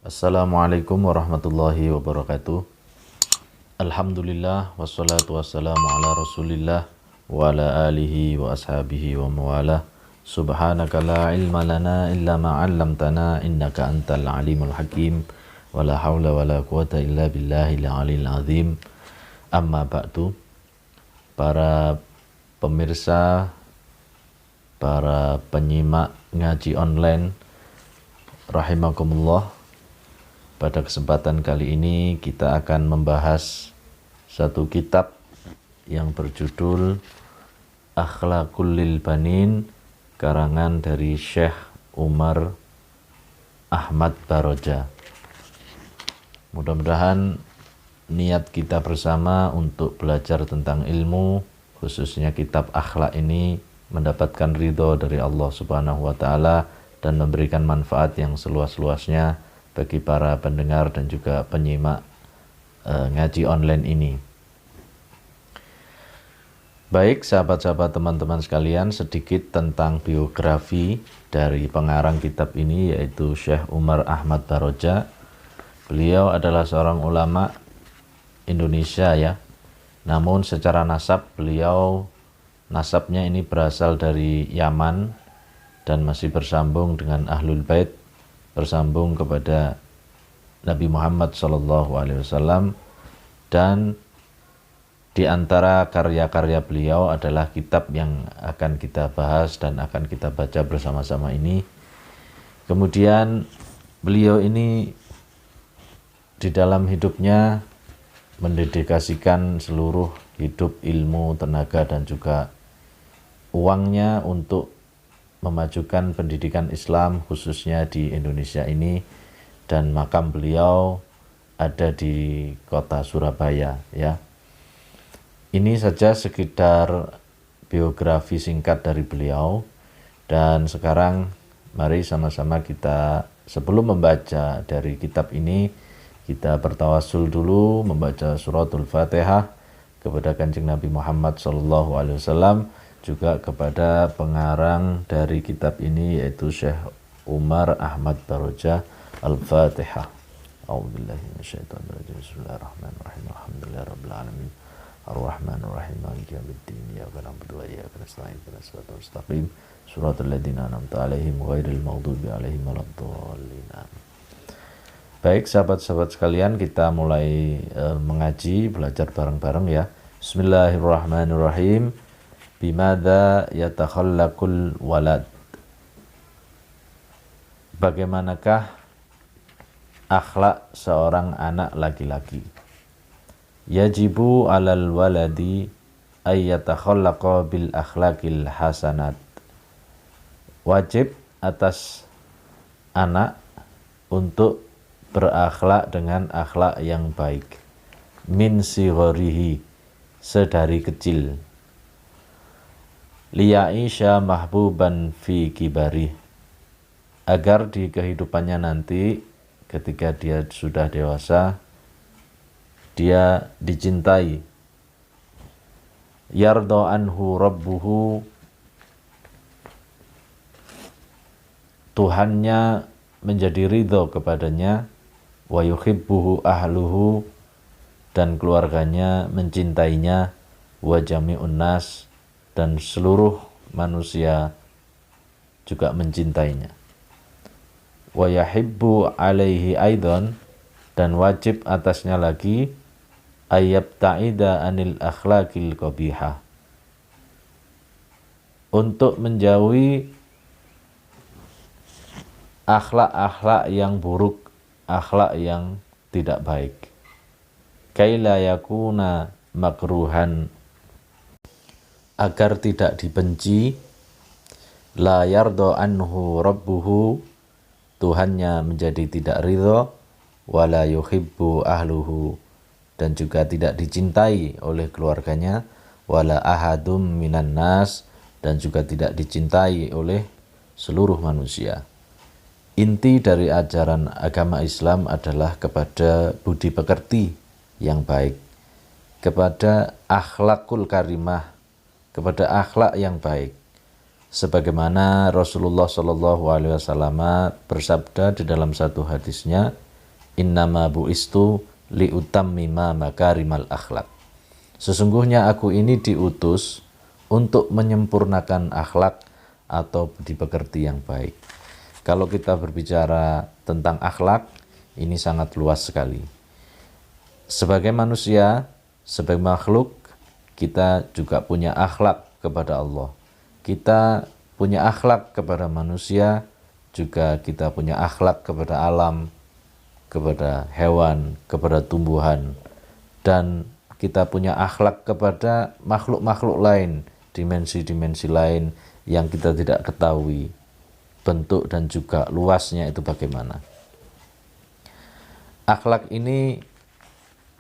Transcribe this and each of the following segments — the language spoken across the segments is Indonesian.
Assalamualaikum warahmatullahi wabarakatuh. Alhamdulillah wassalatu wassalamu ala rasulillah wa ala alihi wa ashabihi wa mawalah. Subhanaka la ilma lana illa ma 'allamtana innaka antal alimul hakim. Wa la hawla wa la quwata illa billahil aliyil azim. Amma ba'du. Para pemirsa, para penyimak ngaji online rahimakumullah. Pada kesempatan kali ini kita akan membahas satu kitab yang berjudul Akhlaqul lil Banin, karangan dari Syekh Umar Ahmad Baroja. Mudah-mudahan niat kita bersama untuk belajar tentang ilmu, khususnya kitab akhlak ini, mendapatkan ridho dari Allah Subhanahu wa Ta'ala dan memberikan manfaat yang seluas-luasnya bagi para pendengar dan juga penyimak ngaji online ini. Baik, sahabat-sahabat, teman-teman sekalian, sedikit tentang biografi dari pengarang kitab ini, yaitu Syekh Umar Ahmad Baroja. Beliau adalah seorang ulama Indonesia ya. Namun secara nasabnya ini berasal dari Yaman dan masih bersambung dengan Ahlul Bait, bersambung kepada Nabi Muhammad SAW, dan di antara karya-karya beliau adalah kitab yang akan kita bahas dan akan kita baca bersama-sama ini. Kemudian beliau ini di dalam hidupnya mendedikasikan seluruh hidup, ilmu, tenaga dan juga uangnya untuk memajukan pendidikan Islam khususnya di Indonesia ini, dan makam beliau ada di kota Surabaya ya. Ini saja sekedar biografi singkat dari beliau, dan sekarang mari sama-sama kita, sebelum membaca dari kitab ini, kita bertawasul dulu membaca suratul Fatihah kepada Kanjeng Nabi Muhammad SAW, juga kepada pengarang dari kitab ini, yaitu Syekh Umar Ahmad Baroja. Al-Fatihah. A'udzubillahi minasyaitonirrajim. Bismillahirrahmanirrahim. Alhamdulillahirabbil alamin. Arrahmanirrahim. Maliki yaumiddin. Iyyaka na'budu wa iyyaka nasta'in. Ihdinas siratal mustaqim. Shiratal ladzina an'amta 'alaihim ghairil maghdubi 'alaihim waladdallin. Baik, sahabat-sahabat sekalian, kita mulai mengaji, belajar bareng-bareng ya. Bismillahirrahmanirrahim. Bimadza yatakhallaqul walad. Bagaimanakah akhlak seorang anak laki-laki? Yajibu 'alal waladi ay yatakhallaqa bil akhlaqil hasanat. Wajib atas anak untuk berakhlak dengan akhlak yang baik. Min sigharihi, sedari kecil. Liya'isha mahbuban fi kibari, agar di kehidupannya nanti ketika dia sudah dewasa dia dicintai. Yardo anhu rabbuhu, Tuhannya menjadi ridho kepadanya. Wa yuhibbuhu ahluhu, dan keluarganya mencintainya. Wa jami'un nas, dan seluruh manusia juga mencintainya. Wa yahibbu alaihi aidan, dan wajib atasnya lagi ayyabta'ida anil akhlaqil qabihah, untuk menjauhi akhlak-akhlak yang buruk, akhlak yang tidak baik. Kaila yakuna makruhan, agar tidak dibenci. La yardo anhu rabbuhu, Tuhannya menjadi tidak ridho. Wala yuhibbu ahluhu, dan juga tidak dicintai oleh keluarganya. Wala ahadum minan nas, dan juga tidak dicintai oleh seluruh manusia. Inti dari ajaran agama Islam adalah kepada budi pekerti yang baik, kepada akhlakul karimah, kepada akhlak yang baik. Sebagaimana Rasulullah SAW bersabda di dalam satu hadisnya, innama bu'istu liutammima makarimal akhlak. Sesungguhnya aku ini diutus untuk menyempurnakan akhlak atau dipekerti yang baik. Kalau kita berbicara tentang akhlak, ini sangat luas sekali. Sebagai manusia, sebagai makhluk, kita juga punya akhlak kepada Allah. Kita punya akhlak kepada manusia, juga kita punya akhlak kepada alam, kepada hewan, kepada tumbuhan, dan kita punya akhlak kepada makhluk-makhluk lain, dimensi-dimensi lain yang kita tidak ketahui bentuk dan juga luasnya itu bagaimana. Akhlak ini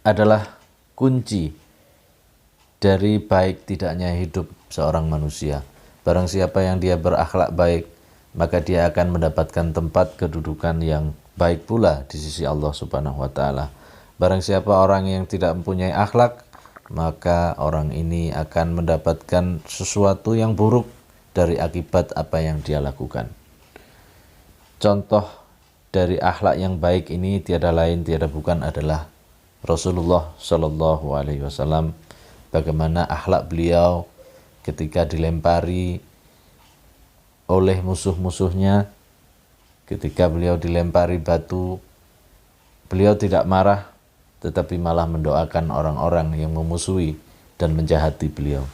adalah kunci dari baik tidaknya hidup seorang manusia. Barang siapa yang dia berakhlak baik, maka dia akan mendapatkan tempat kedudukan yang baik pula di sisi Allah Subhanahu wa taala. Barang siapa orang yang tidak mempunyai akhlak, maka orang ini akan mendapatkan sesuatu yang buruk dari akibat apa yang dia lakukan. Contoh dari akhlak yang baik ini tiada lain tiada bukan adalah Rasulullah Shallallahu Alaihi Wasallam. Bagaimana akhlak beliau ketika dilempari oleh musuh-musuhnya, ketika beliau dilempari batu, beliau tidak marah, tetapi malah mendoakan orang-orang yang memusuhi dan menjahati beliau.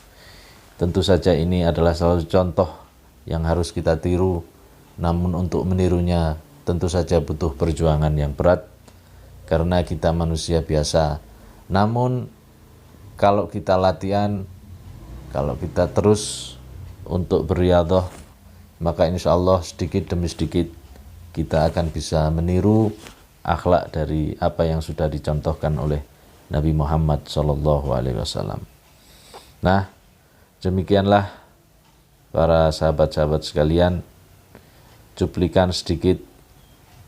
Tentu saja ini adalah salah satu contoh yang harus kita tiru, namun untuk menirunya tentu saja butuh perjuangan yang berat, karena kita manusia biasa. Namun kalau kita latihan, kalau kita terus untuk beriadah, maka insya Allah sedikit demi sedikit kita akan bisa meniru akhlak dari apa yang sudah dicontohkan oleh Nabi Muhammad SAW. Nah, demikianlah para sahabat-sahabat sekalian, cuplikan sedikit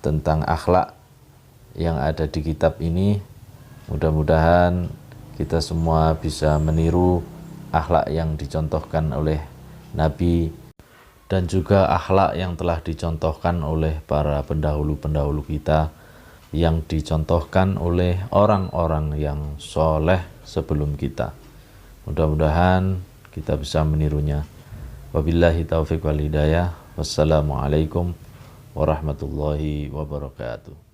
tentang akhlak yang ada di kitab ini. Mudah-mudahan kita semua bisa meniru akhlak yang dicontohkan oleh Nabi dan juga akhlak yang telah dicontohkan oleh para pendahulu-pendahulu kita, yang dicontohkan oleh orang-orang yang soleh sebelum kita. Mudah-mudahan kita bisa menirunya. Wabillahi taufiq wal hidayah. Wassalamualaikum warahmatullahi wabarakatuh.